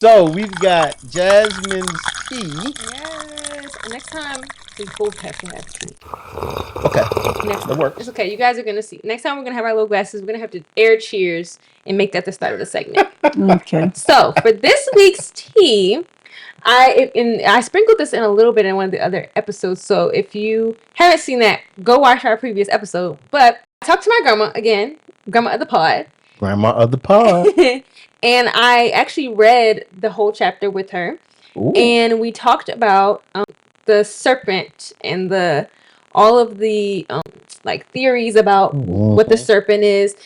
So we've got Jasmine's tea. Yes. Next time we both have to have tea. Okay, Next that time. works. It's okay. You guys are gonna see. Next time we're gonna have our little glasses. We're gonna have to air cheers and make that the start of the segment. Okay. So for this week's tea, I sprinkled this in a little bit in one of the other episodes. So if you haven't seen that, go watch our previous episode. But I talked to my grandma again, grandma of the pod. Grandma of the pod. And I actually read the whole chapter with her. Ooh. And we talked about the serpent and all of the like theories about what the serpent is.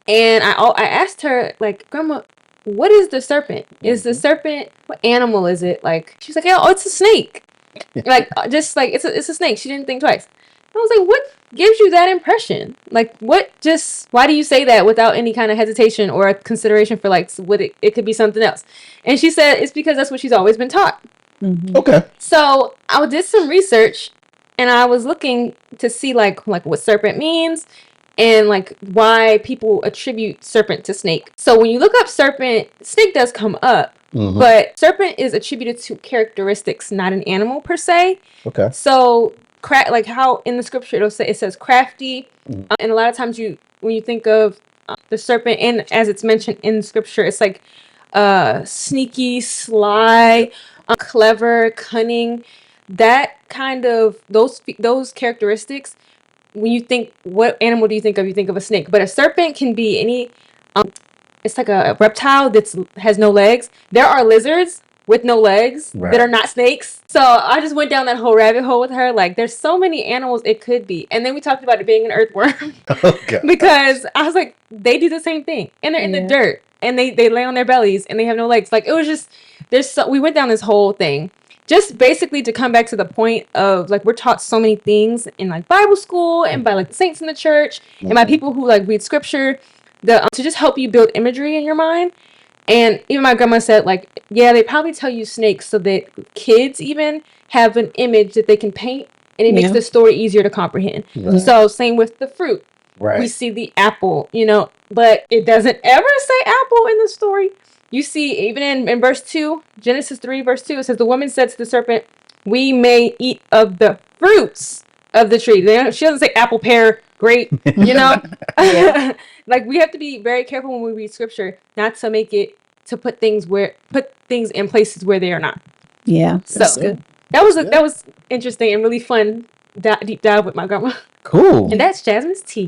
And I asked her, like, Grandma, what is the serpent? Is the serpent, what animal is it? Like, she's like, oh, it's a snake. Like, just like it's a snake. She didn't think twice. I was like, what gives you that impression? Like, why do you say that without any kind of hesitation or consideration for like what it could be something else? And she said it's because that's what she's always been taught. Mm-hmm. Okay. So I did some research and I was looking to see like what serpent means and like why people attribute serpent to snake. So when you look up serpent, snake does come up, but serpent is attributed to characteristics, not an animal per se. Okay. So like how in the scripture it says crafty, and a lot of times when you think of the serpent, and as it's mentioned in scripture, it's like sneaky, sly, clever, cunning. That kind of those characteristics. When you think, what animal do you think of? You think of a snake, but a serpent can be any. It's like a reptile that has no legs. There are lizards with no legs that are not snakes. So I just went down that whole rabbit hole with her. Like, there's so many animals it could be. And then we talked about it being an earthworm. Okay. Because I was like, they do the same thing. And they're in the dirt. And they lay on their bellies and they have no legs. Like, it was just, we went down this whole thing. Just basically to come back to the point of, like, we're taught so many things in, like, Bible school and by, like, the saints in the church and by people who, like, read scripture to just help you build imagery in your mind. And even my grandma said, like, yeah, they probably tell you snakes so that kids even have an image that they can paint, and it makes the story easier to comprehend. Right. So same with the fruit. Right. We see the apple, but it doesn't ever say apple in the story. You see, even in verse 2, Genesis 3, verse 2, it says, the woman said to the serpent, we may eat of the fruits of the tree. She doesn't say apple, pear, grape, Like, we have to be very careful when we read scripture not to make it to put things in places where they are not. Yeah. So good. That was interesting and really fun deep dive with my grandma. Cool. And that's Jasmine's tea.